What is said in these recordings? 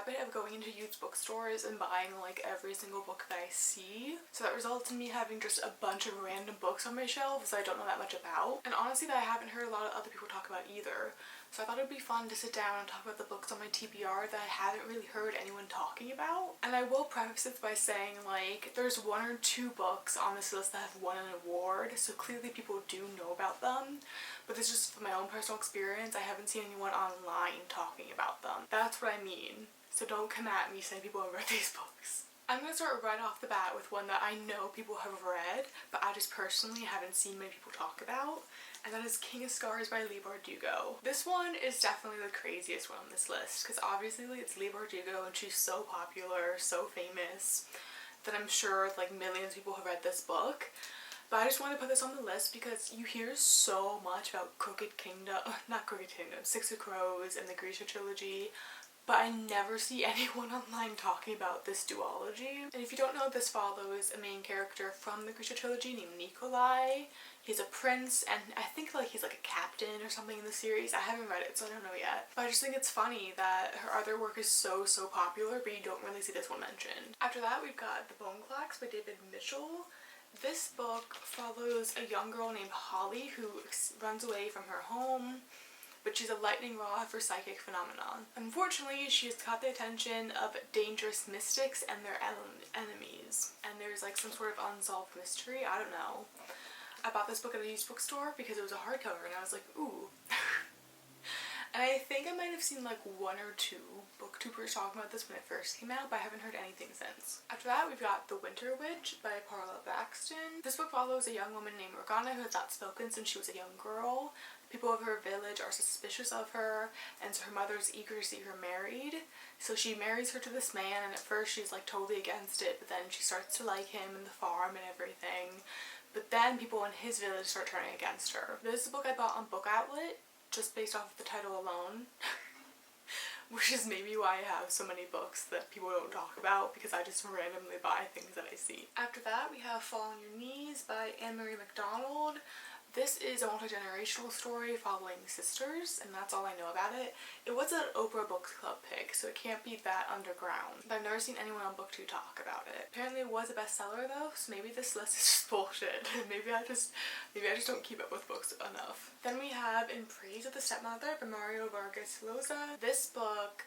habit of going into used bookstores and buying like every single book that I see. So that results in me having just a bunch of random books on my shelves that I don't know that much about. And honestly, that I haven't heard a lot of other people talk about either. So I thought it would be fun to sit down and talk about the books on my TBR that I haven't really heard anyone talking about. And I will preface this by saying, like, there's 1 or 2 books on this list that have won an award, so clearly people do know about them. But this is just from my own personal experience. I haven't seen anyone online talking about them. That's what I mean. So don't come at me saying people have read these books. I'm going to start right off the bat with one that I know people have read, but I just personally haven't seen many people talk about. And that is King of Scars by Leigh Bardugo. This one is definitely the craziest one on this list, because obviously it's Leigh Bardugo and she's so popular, so famous, that I'm sure like millions of people have read this book. But I just wanted to put this on the list because you hear so much about Six of Crows and the Grisha trilogy, but I never see anyone online talking about this duology. And if you don't know, this follows a main character from the Grisha trilogy named Nikolai. He's a prince, and I think like he's like a captain or something in the series. I haven't read it, so I don't know yet. But I just think it's funny that her other work is so popular, but you don't really see this one mentioned. After that, we've got The Boneclacks by David Mitchell. This book follows a young girl named Holly who runs away from her home, but she's a lightning rod for psychic phenomenon. Unfortunately, she has caught the attention of dangerous mystics and their enemies, and there's like some sort of unsolved mystery. I don't know. I bought this book at a used bookstore because it was a hardcover, and I was like, ooh. And I think I might have seen like 1 or 2 booktubers talking about this when it first came out, but I haven't heard anything since. After that, we've got The Winter Witch by Parla Baxton. This book follows a young woman named Morgana who has not spoken since she was a young girl. People of her village are suspicious of her, and so her mother's eager to see her married. So she marries her to this man, and at first she's like totally against it, but then she starts to like him and the farm and everything. But then people in his village start turning against her. This is a book I bought on Book Outlet, just based off of the title alone. Which is maybe why I have so many books that people don't talk about, because I just randomly buy things that I see. After that, we have Fall on Your Knees by Anne-Marie MacDonald. This is a multi-generational story following sisters, and that's all I know about it. It was an Oprah Book Club pick, so it can't be that underground. But I've never seen anyone on BookTube talk about it. Apparently it was a bestseller though, so maybe this list is just bullshit. maybe I just don't keep up with books enough. Then we have In Praise of the Stepmother by Mario Vargas Llosa. This book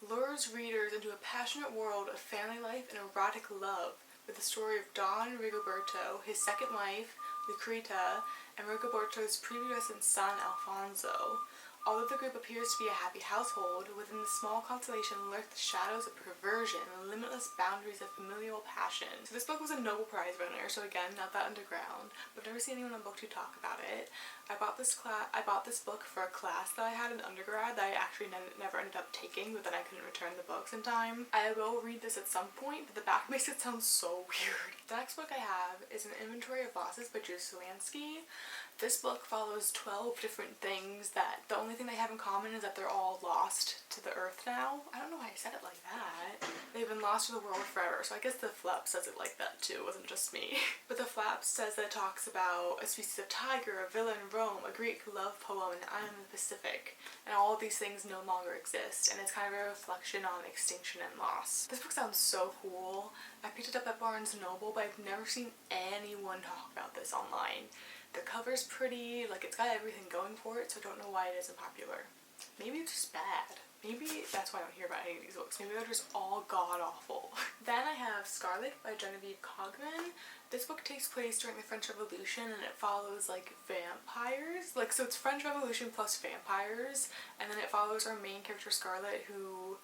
lures readers into a passionate world of family life and erotic love, with the story of Don Rigoberto, his second wife, Lucreta, and Rigoberto's prepubescent son, Alfonso. Although the group appears to be a happy household, within the small constellation lurk the shadows of perversion and the limitless boundaries of familial passion. So this book was a Nobel Prize winner, so again, not that underground, but I've never seen anyone on BookTube talk about it. I bought this book for a class that I had in undergrad that I actually never ended up taking, but then I couldn't return the books in time. I will read this at some point, but the back makes it sound so weird. The next book I have is An Inventory of Losses by Drew Solansky. This book follows 12 different things that the only thing they have in common is that they're all lost to the earth now. I don't know why I said it like that. They've been lost to the world forever, so I guess the flap says it like that too, it wasn't just me. But the flap says that it talks about a species of tiger, a villa in Rome, a Greek love poem, an island in the Pacific, and all of these things no longer exist, and it's kind of a reflection on extinction and loss. This book sounds so cool. I picked it up at Barnes & Noble, but I've never seen anyone talk about this online. The cover's pretty, like it's got everything going for it, so I don't know why it isn't popular. Maybe it's just bad. Maybe that's why I don't hear about any of these books. Maybe they're just all god-awful. Then I have Scarlet by Genevieve Cogman. This book takes place during the French Revolution, and it follows like vampires. So it's French Revolution plus vampires, and then it follows our main character Scarlet, who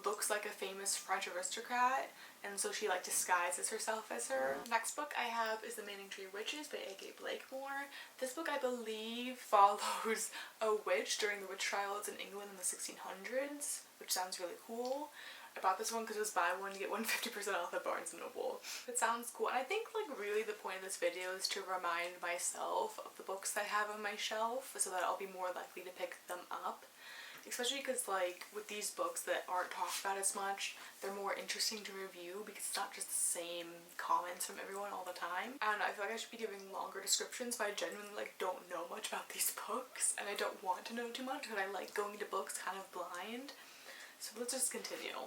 looks like a famous French aristocrat, and so she like disguises herself as her. Next book I have is The Manning Tree Witches by A.K. Blakemore. This book I believe follows a witch during the witch trials in England in the 1600s, which sounds really cool. I bought this one because it was buy one get one 50% off at Barnes & Noble. It sounds cool, and I think like really the point of this video is to remind myself of the books I have on my shelf so that I'll be more likely to pick them up. Especially because like with these books that aren't talked about as much, they're more interesting to review because it's not just the same comments from everyone all the time. I don't know, I feel like I should be giving longer descriptions, but I genuinely like don't know much about these books, and I don't want to know too much because I like going to books kind of blind. So let's just continue.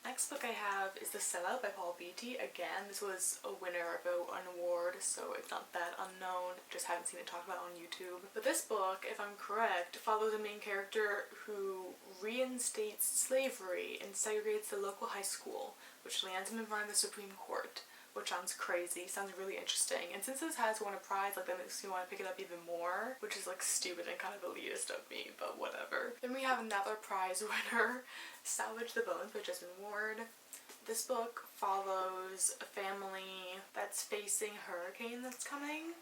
Next book I have is The Sellout by Paul Beatty. Again, this was a winner of an award, so it's not that unknown. Just haven't seen it talked about on YouTube. But this book, if I'm correct, follows a main character who reinstates slavery and segregates the local high school, which lands him in front of the Supreme Court. Which sounds crazy, sounds really interesting. And since this has won a prize, like, that makes me want to pick it up even more, which is like stupid and kind of elitist of me, but whatever. Then we have another prize winner, Salvage the Bones by Jesmyn Ward. This book follows a family that's facing a hurricane that's coming.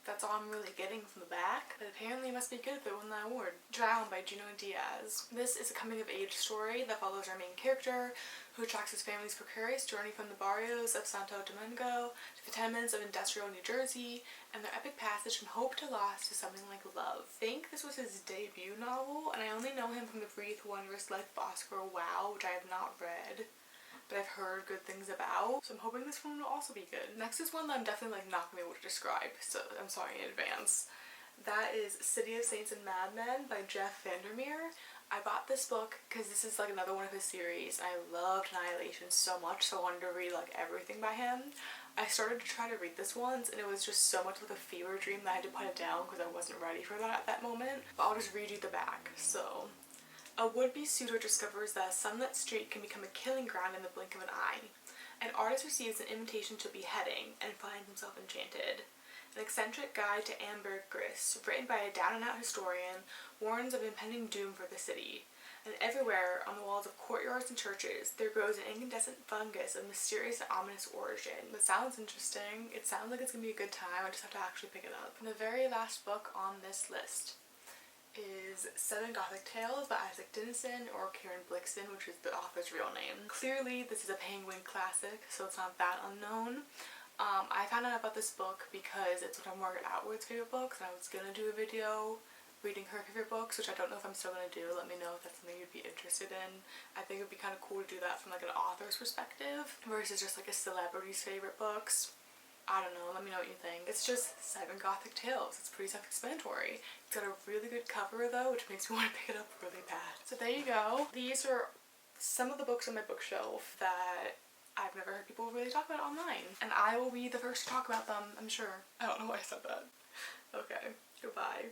That's all I'm really getting from the back, but apparently it must be good if it won that award. Drown by Junot Diaz. This is a coming-of-age story that follows our main character, who tracks his family's precarious journey from the barrios of Santo Domingo to the tenements of industrial New Jersey, and their epic passage from hope to loss to something like love. I think this was his debut novel, and I only know him from The Brief Wondrous Life of Oscar Wilde, which I have not read, but I've heard good things about, so I'm hoping this one will also be good. Next is one that I'm definitely not gonna be able to describe, so I'm sorry in advance. That is City of Saints and Madmen by Jeff Vandermeer. I bought this book because this is like another one of his series. I loved Annihilation so much, so I wanted to read like everything by him. I started to try to read this once, and it was just so much like a fever dream that I had to put it down because I wasn't ready for that at that moment. But I'll just read you the back. So, a would-be suitor discovers that a sunlit street can become a killing ground in the blink of an eye. An artist receives an invitation to beheading and finds himself enchanted. An eccentric guide to ambergris, written by a down-and-out historian, warns of impending doom for the city. And everywhere, on the walls of courtyards and churches, there grows an incandescent fungus of mysterious and ominous origin. It sounds interesting. It sounds like it's going to be a good time. I just have to actually pick it up. And the very last book on this list is Seven Gothic Tales by Isaac Dinesen, or Karen Blixen, which is the author's real name. Clearly, this is a Penguin classic, so it's not that unknown. I found out about this book because it's one of Margaret Atwood's favorite books, and I was gonna do a video reading her favorite books, which I don't know if I'm still gonna do. Let me know if that's something you'd be interested in. I think it would be kind of cool to do that from like an author's perspective versus just like a celebrity's favorite books. I don't know, let me know what you think. It's just Seven Gothic Tales. It's pretty self-explanatory. It's got a really good cover though, which makes me want to pick it up really bad. So there you go. These are some of the books on my bookshelf that I've never heard people really talk about online. And I will be the first to talk about them, I'm sure. I don't know why I said that. Okay, goodbye.